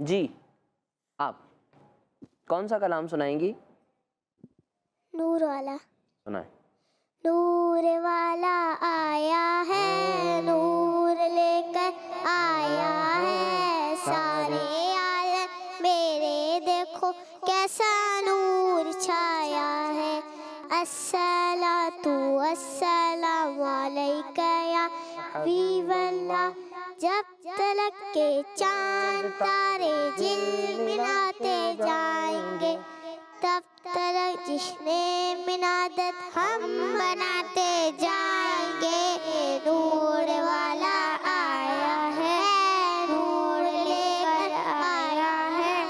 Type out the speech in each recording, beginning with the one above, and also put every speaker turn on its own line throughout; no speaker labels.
جی آپ کون سا کلام سنائیں گی؟
نور والا.
سنائیں.
نور والا آیا ہے, نور لے کر آیا ہے, سارے عالم میرے دیکھو کیسا نور چھایا ہے. الصلاۃ والسلام علیک یا حبیب اللہ, جب تلک کے چاند تارے جلملاتے جائیں گے, تب تلک جشن منادت ہم بناتے جائیں گے. نور والا آیا ہے, نور لے کر آیا ہے,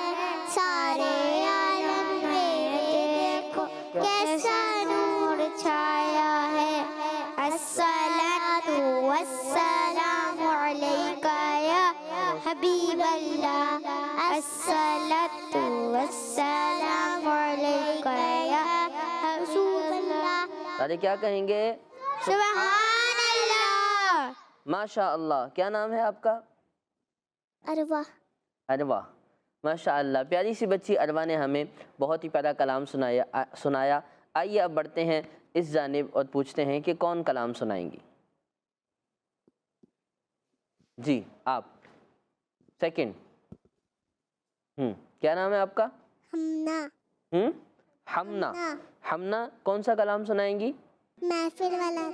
سارے عالم میں دیکھو کیسا نور چھایا ہے. الصلاۃ والسلام علیک یا حبیب اللہ, الصلاۃ والسلام علیک یا رسول اللہ.
سارے کیا کہیں گے؟
سبحان اللہ.
ماشاء اللہ. کیا نام ہے آپ کا؟
اروا.
اروا. ماشاء اللہ, پیاری سی بچی اروا نے ہمیں بہت ہی پیارا کلام سنایا. آئیے اب بڑھتے ہیں اس جانب اور پوچھتے ہیں کہ کون کلام سنائیں گی؟ جی آپ سیکنڈ. کیا نام ہے آپ کا؟
ہمنا.
ہمنا. ہمنا کون سا کلام سنائیں گی؟
محفل والا.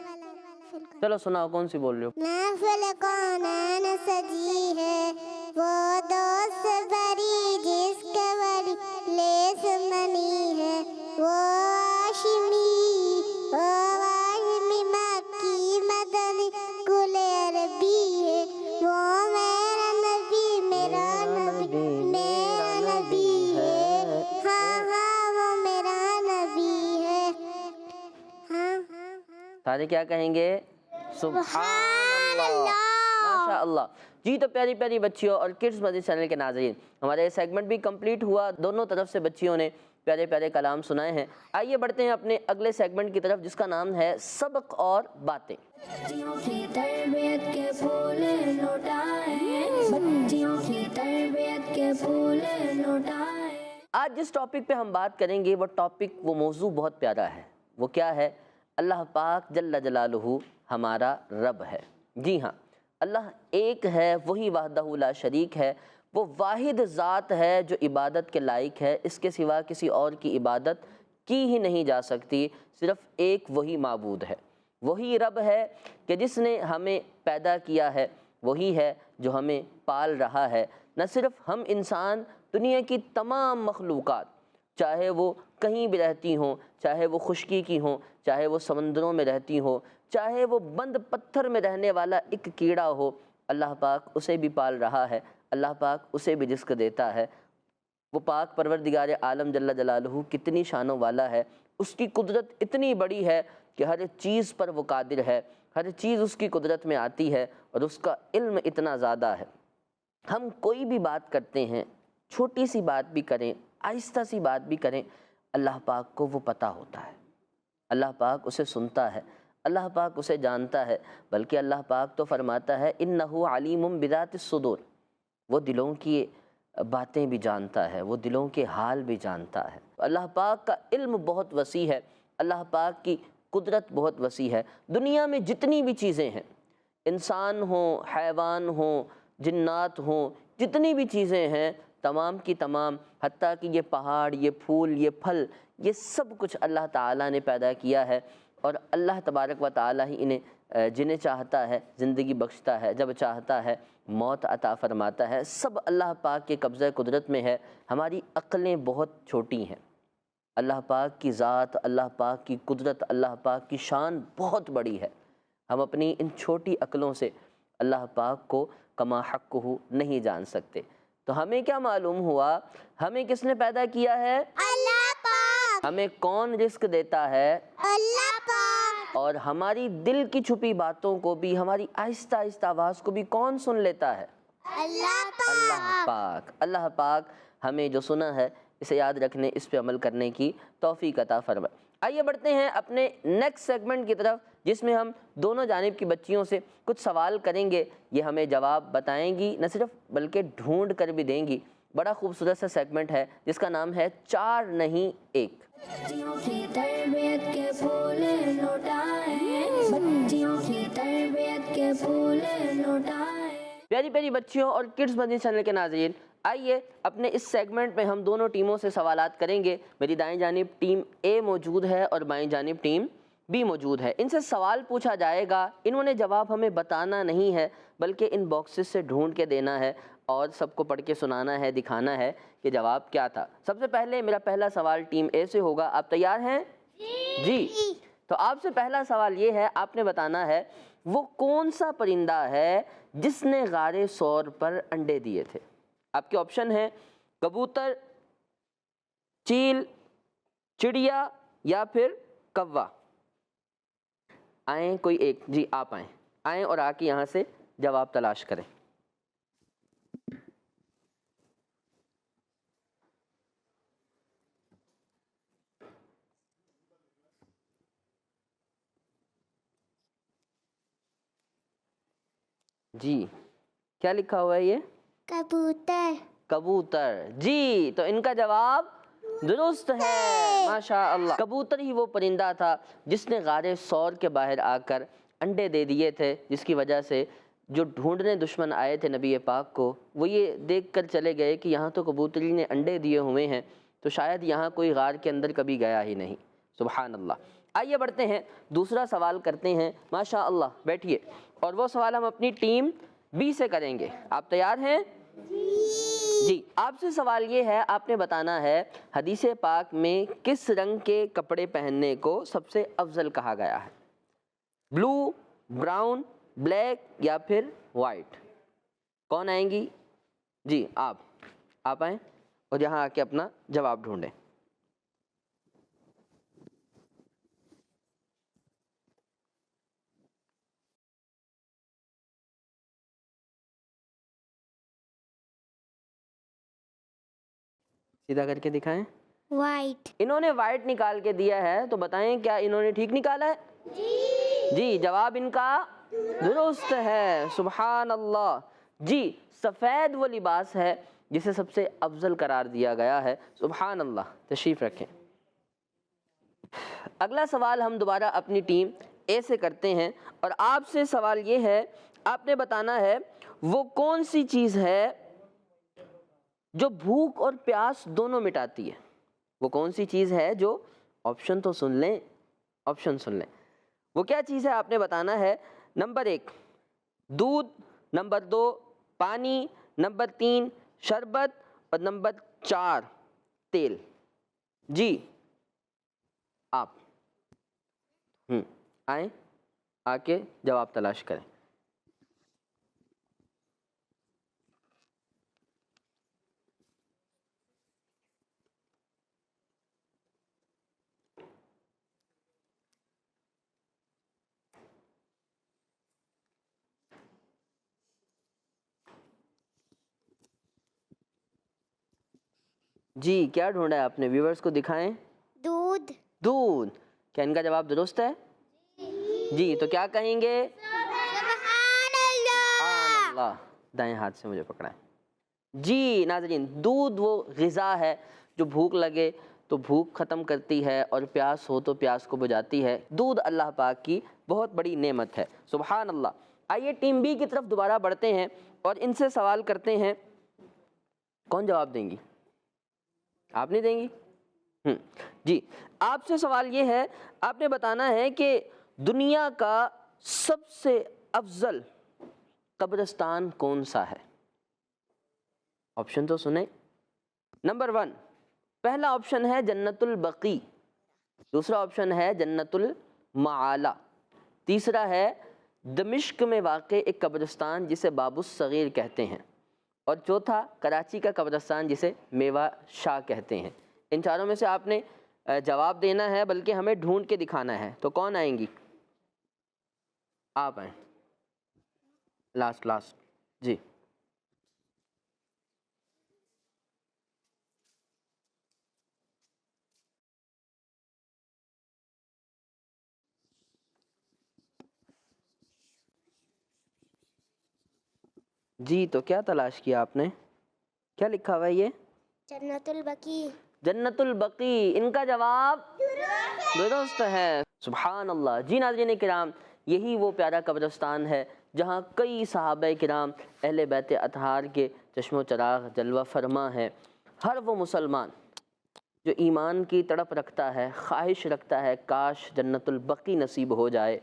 چلو سناؤ, کون سی بول رہے ہو؟
محفل کونین سجی ہے, وہ دوست بری جس کے بری لیس منی ہے, وہ ہاشمی مکی مدنی کل عربی ہے, وہ میرا نبی میرا نبی میرا نبی ہے, ہاں ہاں وہ میرا نبی ہے. ہاں
سارے کیا کہیں گے؟ سبحان اللہ. ماشاء اللہ. جی تو پیاری پیاری بچیوں اور کڈز مدنی چینل کے ناظرین, ہمارا یہ سیگمنٹ بھی کمپلیٹ ہوا. دونوں طرف سے بچیوں نے پیارے پیارے کلام سنائے ہیں. آئیے بڑھتے ہیں اپنے اگلے سیگمنٹ کی طرف, جس کا نام ہے سبق اور باتیں.
بچیوں کی تربیت کے پھول لوٹائیں, بچیوں کی تربیت کے پھول لوٹائیں.
آج جس ٹاپک پہ ہم بات کریں گے وہ موضوع بہت پیارا ہے. وہ کیا ہے؟ اللہ پاک جل جلالہ ہمارا رب ہے. جی ہاں, اللہ ایک ہے, وہی وحدہ لا شریک ہے. وہ واحد ذات ہے جو عبادت کے لائق ہے. اس کے سوا کسی اور کی عبادت کی ہی نہیں جا سکتی. صرف ایک وہی معبود ہے, وہی رب ہے کہ جس نے ہمیں پیدا کیا ہے, وہی ہے جو ہمیں پال رہا ہے. نہ صرف ہم انسان, دنیا کی تمام مخلوقات, چاہے وہ کہیں بھی رہتی ہوں, چاہے وہ خشکی کی ہوں, چاہے وہ سمندروں میں رہتی ہوں, چاہے وہ بند پتھر میں رہنے والا ایک کیڑا ہو, اللہ پاک اسے بھی پال رہا ہے. اللہ پاک اسے بھی رزق دیتا ہے. وہ پاک پروردگار عالم جل جلالہ کتنی شانوں والا ہے. اس کی قدرت اتنی بڑی ہے کہ ہر چیز پر وہ قادر ہے, ہر چیز اس کی قدرت میں آتی ہے, اور اس کا علم اتنا زیادہ ہے. ہم کوئی بھی بات کرتے ہیں, چھوٹی سی بات بھی کریں, آہستہ سی بات بھی کریں, اللہ پاک کو وہ پتہ ہوتا ہے. اللہ پاک اسے سنتا ہے, اللہ پاک اسے جانتا ہے. بلکہ اللہ پاک تو فرماتا ہے انہ علیم بذات الصدور, وہ دلوں کی باتیں بھی جانتا ہے, وہ دلوں کے حال بھی جانتا ہے. اللہ پاک کا علم بہت وسیع ہے, اللہ پاک کی قدرت بہت وسیع ہے. دنیا میں جتنی بھی چیزیں ہیں, انسان ہوں, حیوان ہوں, جنات ہوں, جتنی بھی چیزیں ہیں, تمام کی تمام, حتیٰ کہ یہ پہاڑ, یہ پھول, یہ پھل, یہ سب کچھ اللہ تعالیٰ نے پیدا کیا ہے. اور اللہ تبارک و تعالیٰ ہی انہیں جنہیں چاہتا ہے زندگی بخشتا ہے, جب چاہتا ہے موت عطا فرماتا ہے. سب اللہ پاک کے قبضہ قدرت میں ہے. ہماری عقلیں بہت چھوٹی ہیں. اللہ پاک کی ذات, اللہ پاک کی قدرت, اللہ پاک کی شان بہت بڑی ہے. ہم اپنی ان چھوٹی عقلوں سے اللہ پاک کو کما حقہ نہیں جان سکتے. تو ہمیں کیا معلوم ہوا, ہمیں کس نے پیدا کیا ہے؟
اللہ پاک.
ہمیں کون رزق دیتا ہے؟
اللہ پاک.
اور ہماری دل کی چھپی باتوں کو بھی, ہماری آہستہ آہستہ آواز کو بھی کون سن لیتا ہے؟
اللہ پاک.
اللہ پاک. اللہ پاک ہمیں جو سنا ہے اسے یاد رکھنے, اس پہ عمل کرنے کی توفیق عطا فرمائے. آئیے بڑھتے ہیں اپنے نیکسٹ سیگمنٹ کی طرف, جس میں ہم دونوں جانب کی بچیوں سے کچھ سوال کریں گے. یہ ہمیں جواب بتائیں گی, نہ صرف بلکہ ڈھونڈ کر بھی دیں گی. بڑا خوبصورت سا سیگمنٹ ہے جس کا نام ہے چار نہیں ایک۔
بچیوں کی تربیت کے پھول لوٹائیں، بچیوں کی تربیت کے پھول لوٹائیں۔
پیاری پیاری بچیوں اور کڈز مدنی چینل کے ناظرین، آئیے اپنے اس سیگمنٹ میں ہم دونوں ٹیموں سے سوالات کریں گے۔ میری دائیں جانب ٹیم اے موجود ہے اور بائیں جانب ٹیم بی موجود ہے۔ ان سے سوال پوچھا جائے گا، انہوں نے جواب ہمیں بتانا نہیں ہے بلکہ ان باکسز سے ڈھونڈ کے دینا ہے اور سب کو پڑھ کے سنانا ہے، دکھانا ہے کہ جواب کیا تھا۔ سب سے پہلے میرا پہلا سوال ٹیم اے سے ہوگا، آپ تیار ہیں؟ جی۔ تو آپ سے پہلا سوال یہ ہے، آپ نے بتانا ہے وہ کون سا پرندہ ہے جس نے غار ثور پر انڈے دیے تھے۔ آپ کے آپشن ہیں کبوتر، چیل، چڑیا یا پھر کوا۔ آئیں کوئی ایک، جی آپ آئیں اور آ کے یہاں سے جواب تلاش کریں۔ جی کیا لکھا ہوا ہے یہ؟
کبوتر۔
کبوتر۔ جی تو ان کا جواب درست ہے، ماشاء اللہ۔ کبوتر ہی وہ پرندہ تھا جس نے غار ثور کے باہر آ کر انڈے دے دیے تھے، جس کی وجہ سے جو ڈھونڈنے دشمن آئے تھے نبی پاک کو، وہ یہ دیکھ کر چلے گئے کہ یہاں تو کبوتری نے انڈے دیے ہوئے ہیں، تو شاید یہاں کوئی غار کے اندر کبھی گیا ہی نہیں۔ سبحان اللہ۔ آئیے بڑھتے ہیں، دوسرا سوال کرتے ہیں۔ ماشاء اللہ، بیٹھیے، اور وہ سوال ہم اپنی ٹیم بی سے کریں گے۔ آپ تیار ہیں؟ جی۔ آپ سے سوال یہ ہے، آپ نے بتانا ہے حدیث پاک میں کس رنگ کے کپڑے پہننے کو سب سے افضل کہا گیا ہے؟ بلو، براؤن، بلیک یا پھر وائٹ؟ کون آئیں گی؟ جی آپ آئیں اور یہاں آ کے اپنا جواب ڈھونڈیں۔ سیدھا کر کے دکھائیں۔
وائٹ۔
انہوں نے وائٹ نکال کے دیا ہے، تو بتائیں کیا انہوں نے ٹھیک نکالا ہے؟ جی جواب ان کا درست ہے، سبحان اللہ۔ جی سفید وہ لباس ہے جسے سب سے افضل قرار دیا گیا ہے، سبحان اللہ۔ تشریف رکھیں۔ اگلا سوال ہم دوبارہ اپنی ٹیم اے سے کرتے ہیں، اور آپ سے سوال یہ ہے، آپ نے بتانا ہے وہ کون سی چیز ہے جو بھوک اور پیاس دونوں مٹاتی ہے؟ وہ کون سی چیز ہے جو، آپشن تو سن لیں، آپشن سن لیں، وہ کیا چیز ہے آپ نے بتانا ہے۔ نمبر 1 دودھ، نمبر 2 پانی، نمبر 3 شربت اور نمبر 4 تیل۔ جی آپ آئیں، آ کے جواب تلاش کریں۔ جی کیا ڈھونڈا ہے آپ نے؟ ویورز کو دکھائیں۔
دودھ۔
دودھ۔ کیا ان کا جواب درست ہے؟ جی تو کیا کہیں گے؟
سبحان اللہ۔
سبحان اللہ۔ دائیں ہاتھ سے مجھے پکڑائیں۔ جی ناظرین، دودھ وہ غذا ہے جو بھوک لگے تو بھوک ختم کرتی ہے اور پیاس ہو تو پیاس کو بجھاتی ہے۔ دودھ اللہ پاک کی بہت بڑی نعمت ہے، سبحان اللہ۔ آئیے ٹیم بی کی طرف دوبارہ بڑھتے ہیں اور ان سے سوال کرتے ہیں۔ کون جواب دیں گی؟ آپ نہیں دیں گی؟ جی آپ سے سوال یہ ہے، آپ نے بتانا ہے کہ دنیا کا سب سے افضل قبرستان کون سا ہے؟ آپشن تو سنیں۔ نمبر 1 پہلا آپشن ہے جنت البقیع، دوسرا آپشن ہے جنت المعالی، تیسرا ہے دمشق میں واقع ایک قبرستان جسے باب الصغیر کہتے ہیں، اور چوتھا کراچی کا قبرستان جسے میوہ شاہ کہتے ہیں۔ ان چاروں میں سے آپ نے جواب دینا ہے، بلکہ ہمیں ڈھونڈ کے دکھانا ہے۔ تو کون آئیں گی؟ آپ آئیں، لاسٹ جی۔ جی تو کیا تلاش کیا آپ نے؟ کیا لکھا ہوا ہے یہ؟
جنت البقی.
جنت البقی. ان کا جواب درست ہے. سبحان اللہ. جی ناظرین کرام، یہی وہ پیارا قبرستان ہے جہاں کئی صحابہ کرام اہل بیت اطہار کے چشم و چراغ جلوہ فرما ہے. ہر وہ مسلمان جو ایمان کی تڑپ رکھتا ہے، خواہش رکھتا ہے کاش جنت البقی نصیب ہو جائے.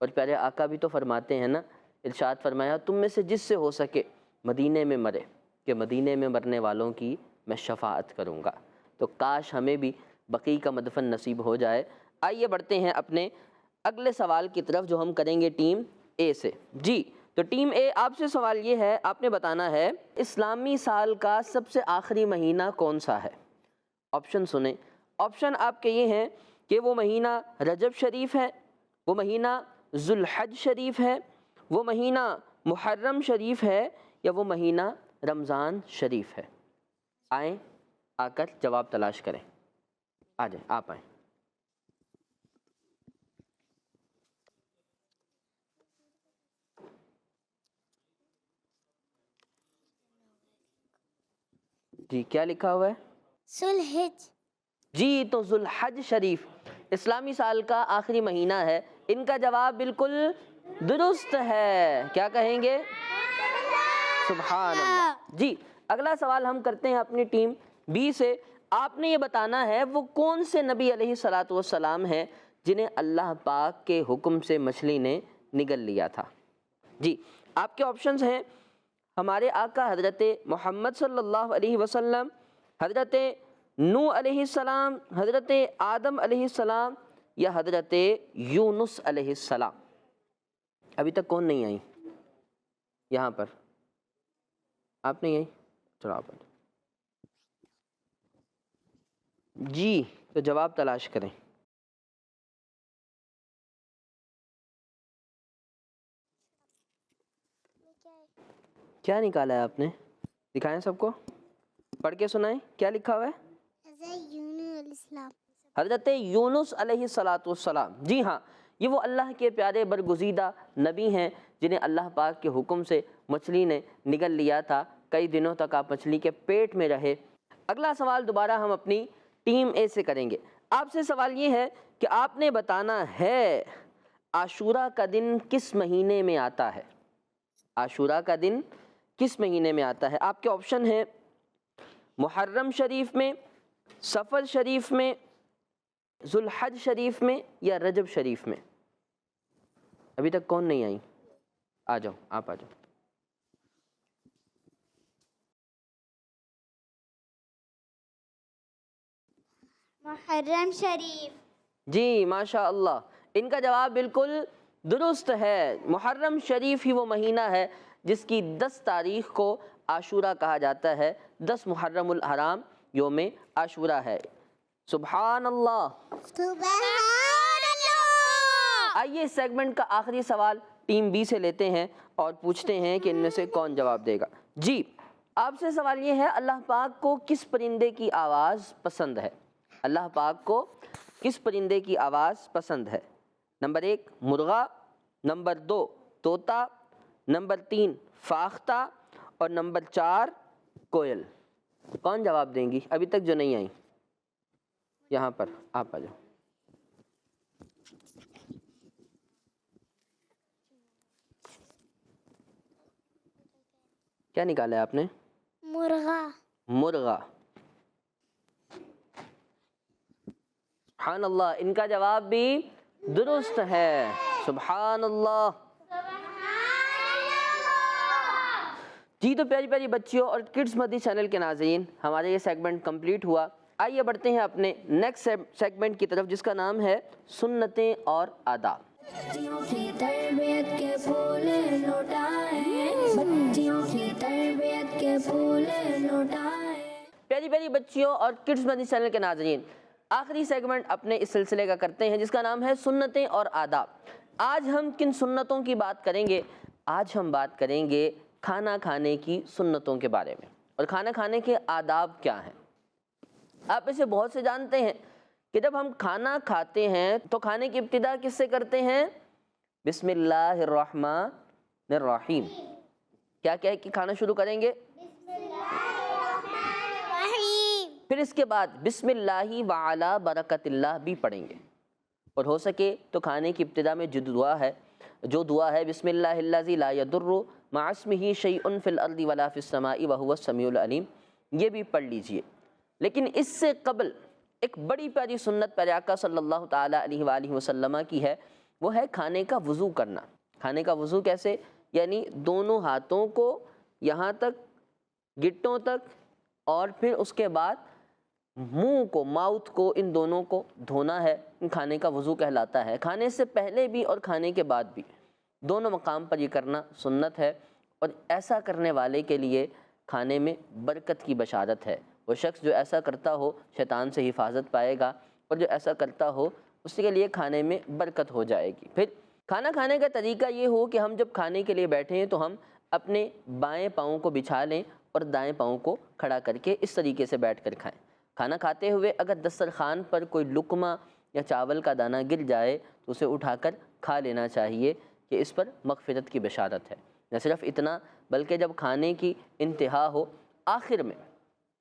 اور پیارے آقا بھی تو فرماتے ہیں نا، ارشاد فرمایا تم میں سے جس سے ہو سکے مدینے میں مرے، کہ مدینے میں مرنے والوں کی میں شفاعت کروں گا. تو کاش ہمیں بھی بقی کا مدفن نصیب ہو جائے. آئیے بڑھتے ہیں اپنے اگلے سوال کی طرف جو ہم کریں گے ٹیم اے سے. جی تو ٹیم اے، آپ سے سوال یہ ہے، آپ نے بتانا ہے اسلامی سال کا سب سے آخری مہینہ کون سا ہے. آپشن سنیں. آپشن آپ کے یہ ہیں کہ وہ مہینہ رجب شریف ہے، وہ مہینہ ذوالحج شریف ہے، وہ مہینہ محرم شریف ہے، یا وہ مہینہ رمضان شریف ہے. آئیں آ کر جواب تلاش کریں. آ جائیں، آپ آئیں. جی کیا لکھا ہوا ہے؟
ذوالحج.
جی تو ذوالحج شریف اسلامی سال کا آخری مہینہ ہے. ان کا جواب بالکل درست ہے. کیا کہیں گے؟ سبحان اللہ. جی اگلا سوال ہم کرتے ہیں اپنی ٹیم بی سے. آپ نے یہ بتانا ہے وہ کون سے نبی علیہ الصلاۃ والسلام ہیں جنہیں اللہ پاک کے حکم سے مچھلی نے نگل لیا تھا. جی آپ کے آپشنز ہیں ہمارے آقا حضرت محمد صلی اللہ علیہ وسلم، حضرت نوح علیہ السلام، حضرت آدم علیہ السلام، یا حضرت یونس علیہ السلام. ابھی تک کون نہیں آئی یہاں پر؟ آپ نہیں آئی؟ چلو آپ. جی تو جواب تلاش کریں. کیا نکالا ہے آپ نے؟ دکھائیں سب کو، پڑھ کے سنائیں. کیا لکھا ہوا ہے؟ حضرت یونس علیہ الصلاۃ والسلام. جی ہاں، یہ وہ اللہ کے پیارے برگزیدہ نبی ہیں جنہیں اللہ پاک کے حکم سے مچھلی نے نگل لیا تھا. کئی دنوں تک آپ مچھلی کے پیٹ میں رہے. اگلا سوال دوبارہ ہم اپنی ٹیم اے سے کریں گے. آپ سے سوال یہ ہے کہ آپ نے بتانا ہے عاشورہ کا دن کس مہینے میں آتا ہے. عاشورہ کا دن کس مہینے میں آتا ہے؟ آپ کے آپشن ہیں محرم شریف میں، صفر شریف میں، ذوالحج شریف میں، یا رجب شریف میں. ابھی تک کون نہیں آئی؟ آ جاؤ، آپ آ جاؤ.
محرم شریف.
جی ماشاء اللہ، ان کا جواب بالکل درست ہے. محرم شریف ہی وہ مہینہ ہے جس کی 10 تاریخ کو عاشورہ کہا جاتا ہے. 10 محرم الحرام یوم عاشورہ ہے. سبحان اللہ.
سبحان اللہ.
آئیے اس سیگمنٹ کا آخری سوال ٹیم بی سے لیتے ہیں اور پوچھتے ہیں کہ ان میں سے کون جواب دے گا. جی آپ سے سوال یہ ہے اللہ پاک کو کس پرندے کی آواز پسند ہے؟ اللہ پاک کو کس پرندے کی آواز پسند ہے؟ نمبر 1 مرغا، نمبر 2 طوطا، نمبر 3 فاختہ، اور نمبر 4 کوئل. کون جواب دیں گی ابھی تک جو نہیں آئی؟ یہاں پر آپ آ جاؤ. کیا نکالا ہے آپ نے؟
مرغا.
مرغا. سبحان اللہ، ان کا جواب بھی درست ہے. سبحان اللہ. جی تو پیاری پیاری بچیوں اور کڈز مدی چینل کے ناظرین، ہمارا یہ سیگمنٹ کمپلیٹ ہوا. آئیے بڑھتے ہیں اپنے نیکسٹ سیگمنٹ کی طرف جس کا نام ہے سنتیں اور آداب.
بچیوں کی تربیت کے پھول لوٹائیں، بچیوں کی تربیت کے پھول لوٹائیں.
پیاری پیاری بچیوں اور کڈز مدی چینل کے ناظرین، آخری سیگمنٹ اپنے اس سلسلے کا کرتے ہیں جس کا نام ہے سنتیں اور آداب. آج ہم کن سنتوں کی بات کریں گے؟ آج ہم بات کریں گے کھانا کھانے کی سنتوں کے بارے میں، اور کھانا کھانے کے آداب کیا ہیں. آپ میں سے بہت سے جانتے ہیں کہ جب ہم کھانا کھاتے ہیں تو کھانے کی ابتدا کس سے کرتے ہیں؟ بسم اللہ الرحمن الرحیم. کیا کہہ کے کھانا شروع کریں گے؟ پھر اس کے بعد بسم اللہ وعلی برکت اللہ بھی پڑھیں گے، اور ہو سکے تو کھانے کی ابتدا میں جو دعا ہے بسم اللہ الذی لا یضر مع اسمہ شیء فی الارض ولا فی السماء وہو السمیع العلیم، یہ بھی پڑھ لیجئے۔ لیکن اس سے قبل ایک بڑی پیاری سنت پیارے آقا صلی اللہ تعالیٰ علیہ وآلہ وسلم کی ہے، وہ ہے کھانے کا وضو کرنا۔ کھانے کا وضو کیسے؟ یعنی دونوں ہاتھوں کو یہاں تک، گٹوں تک، اور پھر اس کے بعد منہ کو، ماؤتھ کو، ان دونوں کو دھونا ہے، کھانے کا وضو کہلاتا ہے۔ کھانے سے پہلے بھی اور کھانے کے بعد بھی، دونوں مقام پر یہ کرنا سنت ہے، اور ایسا کرنے والے کے لیے کھانے میں برکت کی بشارت ہے۔ وہ شخص جو ایسا کرتا ہو شیطان سے حفاظت پائے گا، اور جو ایسا کرتا ہو اس کے لیے کھانے میں برکت ہو جائے گی۔ پھر کھانا کھانے کا طریقہ یہ ہو کہ ہم جب کھانے کے لیے بیٹھیں تو ہم اپنے بائیں پاؤں کو بچھا لیں اور دائیں پاؤں کو کھڑا کر کے اس طریقے سے بیٹھ کر کھائیں۔ کھانا کھاتے ہوئے اگر دسترخوان پر کوئی لقمہ یا چاول کا دانہ گر جائے تو اسے اٹھا کر کھا لینا چاہیے، کہ اس پر مغفرت کی بشارت ہے۔ نہ صرف اتنا بلکہ جب کھانے کی انتہا ہو، آخر میں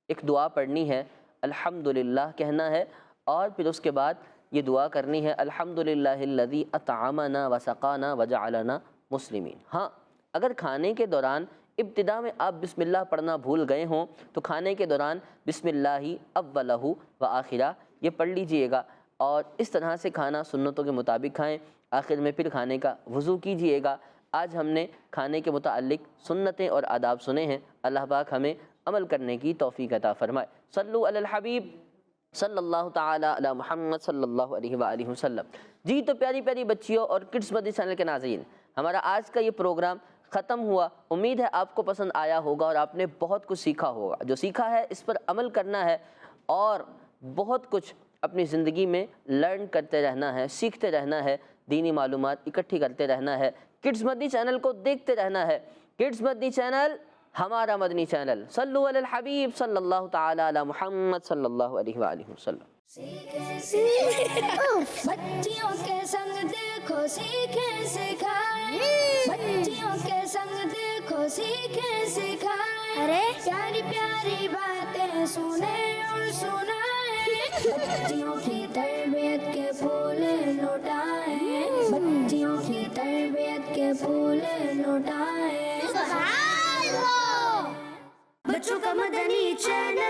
ایک دعا پڑھنی ہے، الحمدللہ کہنا ہے، اور پھر اس کے بعد یہ دعا کرنی ہے، الحمدللہ الذی اطعمنا وسقانا وجعلنا مسلمین۔ ہاں، اگر کھانے کے دوران ابتدا میں آپ بسم اللہ پڑھنا بھول گئے ہوں تو کھانے کے دوران بسم اللہ اولہ و آخرہ یہ پڑھ لیجئے گا، اور اس طرح سے کھانا سنتوں کے مطابق کھائیں۔ آخر میں پھر کھانے کا وضو کیجئے گا۔ آج ہم نے کھانے کے متعلق سنتیں اور آداب سنے ہیں، اللہ پاک ہمیں عمل کرنے کی توفیق عطا فرمائے۔ صلو علی الحبیب صلی اللہ تعالی علی محمد صلی اللہ علیہ وآلہ وسلم۔ جی تو پیاری پیاری بچیوں اور کڈس مدنی چینل کے ناظرین، ہمارا آج کا یہ پروگرام ختم ہوا۔ امید ہے آپ کو پسند آیا ہوگا اور آپ نے بہت کچھ سیکھا ہوگا۔ جو سیکھا ہے اس پر عمل کرنا ہے، اور بہت کچھ اپنی زندگی میں لرن کرتے رہنا ہے، سیکھتے رہنا ہے، دینی معلومات اکٹھی کرتے رہنا ہے۔ کڈس مدنی چینل کو دیکھتے رہنا ہے۔ کڈس مدنی چینل ہمارا مدنی چینل۔ صلو علی الحبیب صلی اللہ تعالی علی محمد صلی اللہ علیہ وآلہ وسلم۔
بچیوں کے سنگ دیکھو سیکھیں سکھائیں، بچیوں کے سنگ دیکھو سیکھیں سکھائیں، ارے پیاری پیاری باتیں سنیں اور سنائیں، بچیوں کی تربیت کے پھول لوٹائیں، بچیوں کی تربیت کے پھول لوٹائیں۔ بچوں کا مدنی چینل